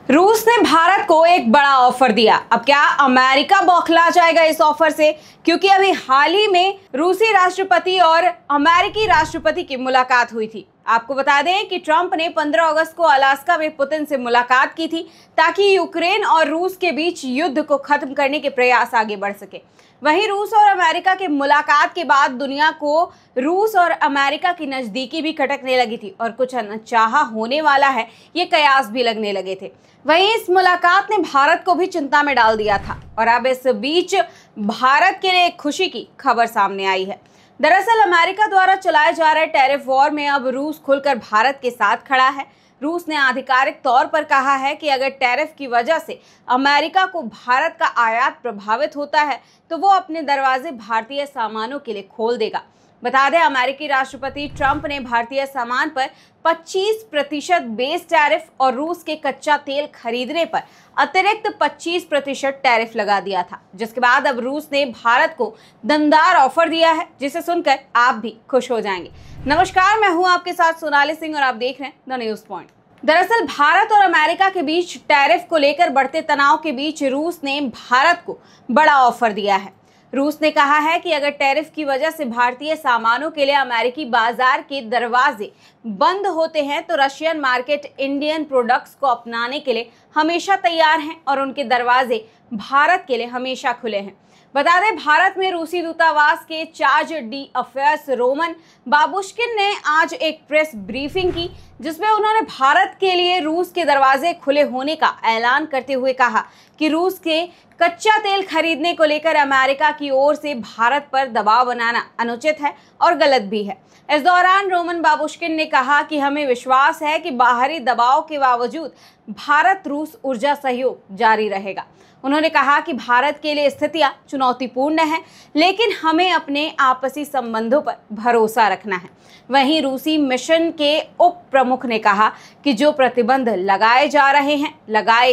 रूस ने भारत को एक बड़ा ऑफर दिया। अब क्या अमेरिका बौखला जाएगा इस ऑफर से? क्योंकि अभी हाल ही में रूसी राष्ट्रपति और अमेरिकी राष्ट्रपति की मुलाकात हुई थी। आपको बता दें कि ट्रंप ने 15 अगस्त को अलास्का में पुतिन से मुलाकात की थी ताकि यूक्रेन और रूस के बीच युद्ध को खत्म करने के प्रयास आगे बढ़ सके। वहीं रूस और अमेरिका की मुलाकात के बाद दुनिया को रूस और अमेरिका की नज़दीकी भी खटकने लगी थी और कुछ अनचाहा होने वाला है, ये कयास भी लगने लगे थे। वहीं इस मुलाकात ने भारत को भी चिंता में डाल दिया था और अब इस बीच भारत के लिए एक खुशी की खबर सामने आई है। दरअसल अमेरिका द्वारा चलाए जा रहे टैरिफ वॉर में अब रूस खुलकर भारत के साथ खड़ा है। रूस ने आधिकारिक तौर पर कहा है कि अगर टैरिफ की वजह से अमेरिका को भारत का आयात प्रभावित होता है तो वो अपने दरवाजे भारतीय सामानों के लिए खोल देगा। बता दें, अमेरिकी राष्ट्रपति ट्रंप ने भारतीय सामान पर 25% बेस टैरिफ और रूस के कच्चा तेल खरीदने पर अतिरिक्त 25% टैरिफ लगा दिया था, जिसके बाद अब रूस ने भारत को दमदार ऑफर दिया है, जिसे सुनकर आप भी खुश हो जाएंगे। नमस्कार, मैं हूं आपके साथ सोनाली सिंह और आप देख रहे हैं द न्यूज पॉइंट। दरअसल भारत और अमेरिका के बीच टैरिफ को लेकर बढ़ते तनाव के बीच रूस ने भारत को बड़ा ऑफर दिया है। रूस ने कहा है कि अगर टैरिफ की वजह से भारतीय सामानों के लिए अमेरिकी बाजार के दरवाजे बंद होते हैं तो रशियन मार्केट इंडियन प्रोडक्ट्स को अपनाने के लिए हमेशा तैयार हैं और उनके दरवाजे भारत के लिए हमेशा खुले हैं। बता दें, भारत में रूसी दूतावास के charge D affairs Roman Babushkin ने आज एक प्रेस ब्रीफिंग की, जिसमें उन्होंने भारत के लिए रूस के दरवाजे खुले होने का ऐलान करते हुए कहा कि रूस के कच्चा तेल खरीदने को लेकर अमेरिका की ओर से भारत पर दबाव बनाना अनुचित है और गलत भी है। इस दौरान रोमन बाबुश्किन ने कहा कि हमें विश्वास है कि बाहरी दबाव के बावजूद भारत रूस ऊर्जा सहयोग जारी रहेगा। उन्होंने कहा कि भारत के लिए स्थितियां चुनौतीपूर्ण हैं, लेकिन हमें अपने आपसी संबंधों पर भरोसा रखना है। वहीं रूसी मिशन के उप प्रमुख ने कहा कि जो प्रतिबंध लगाए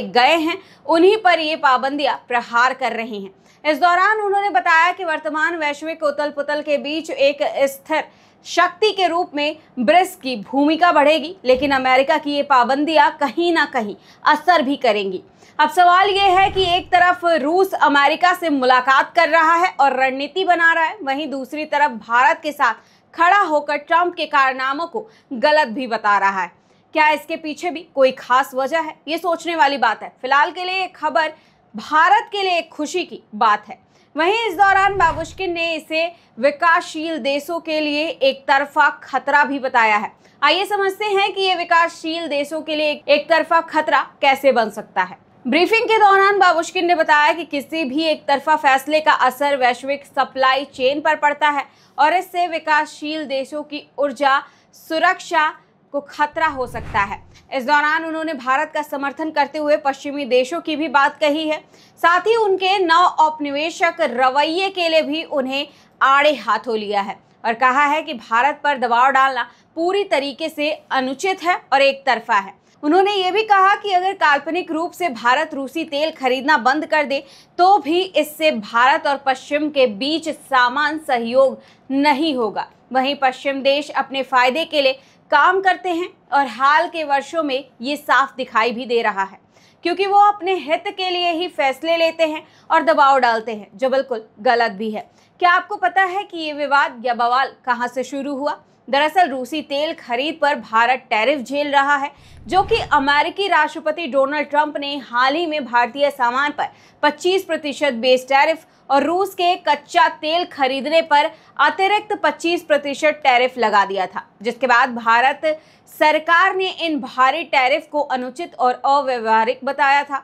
गए हैं उन्हीं पर ये पाबंदियां प्रहार कर रही हैं। इस दौरान उन्होंने बताया कि वर्तमान वैश्विक उथल पुथल के बीच एक स्थिर शक्ति के रूप में ब्रिक्स की भूमिका बढ़ेगी, लेकिन अमेरिका की ये पाबंदियां कहीं ना कहीं असर भी करेंगी। अब सवाल ये है कि एक तरफ रूस अमेरिका से मुलाकात कर रहा है और रणनीति बना रहा है, वहीं दूसरी तरफ भारत के साथ खड़ा होकर ट्रंप के कारनामों को गलत भी बता रहा है। क्या इसके पीछे भी कोई खास वजह है? ये सोचने वाली बात है। फिलहाल के लिए एक खबर भारत के लिए एक खुशी की बात है। वहीं इस दौरान बाबुश्किन ने इसे विकासशील देशों के लिए एक तरफा खतरा भी बताया है। आइए समझते हैं कि ये विकासशील देशों के लिए एक तरफा खतरा कैसे बन सकता है। ब्रीफिंग के दौरान बाबुश्किन ने बताया कि किसी भी एक तरफा फैसले का असर वैश्विक सप्लाई चेन पर पड़ता है और इससे विकासशील देशों की ऊर्जा सुरक्षा को खतरा हो सकता है। इस दौरान उन्होंने भारत का समर्थन करते हुए पश्चिमी देशों की भी बात कही है। साथ ही उनके नव औपनिवेशिक रवैये के लिए भी उन्हें आड़े हाथों लिया है और कहा है कि भारत पर दबाव डालना पूरी तरीके से अनुचित है और एक तरफा है। उन्होंने ये भी कहा कि अगर काल्पनिक रूप से भारत रूसी तेल खरीदना बंद कर दे तो भी इससे भारत और पश्चिम के बीच समान सहयोग नहीं होगा। वहीं पश्चिम देश अपने फायदे के लिए काम करते हैं और हाल के वर्षों में ये साफ दिखाई भी दे रहा है, क्योंकि वो अपने हित के लिए ही फैसले लेते हैं और दबाव डालते हैं, जो बिल्कुल गलत भी है। क्या आपको पता है कि ये विवाद या बवाल कहां से शुरू हुआ? दरअसल रूसी तेल खरीद पर भारत टैरिफ झेल रहा है, जो कि अमेरिकी राष्ट्रपति डोनाल्ड ट्रंप ने हाल ही में भारतीय सामान पर 25% बेस टैरिफ और रूस के कच्चा तेल खरीदने पर अतिरिक्त 25% टैरिफ लगा दिया था, जिसके बाद भारत सरकार ने इन भारी टैरिफ को अनुचित और अव्यवहारिक बताया था।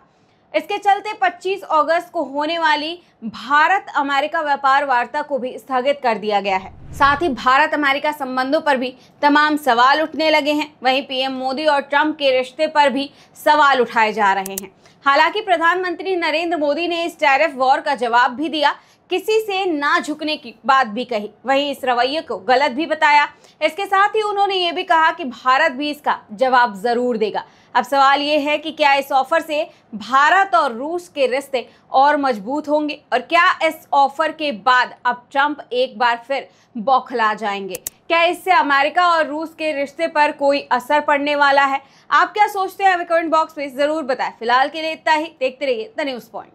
इसके चलते 25 अगस्त को होने वाली भारत अमेरिका व्यापार वार्ता को भी स्थगित कर दिया गया है। साथ ही भारत अमेरिका संबंधों पर भी तमाम सवाल उठने लगे हैं। वहीं पीएम मोदी और ट्रंप के रिश्ते पर भी सवाल उठाए जा रहे हैं। हालांकि प्रधानमंत्री नरेंद्र मोदी ने इस टैरिफ वॉर का जवाब भी दिया किसी से ना झुकने की बात भी कही, वहीं इस रवैये को गलत भी बताया। इसके साथ ही उन्होंने ये भी कहा कि भारत भी इसका जवाब जरूर देगा। अब सवाल ये है कि क्या इस ऑफर से भारत और रूस के रिश्ते और मजबूत होंगे, और क्या इस ऑफर के बाद अब ट्रंप एक बार फिर बौखला जाएंगे? क्या इससे अमेरिका और रूस के रिश्ते पर कोई असर पड़ने वाला है? आप क्या सोचते हैं? हमें कमेंट बॉक्स में जरूर बताएं। फिलहाल के लिए इतना ही। देखते रहिए द न्यूज़ पॉइंट।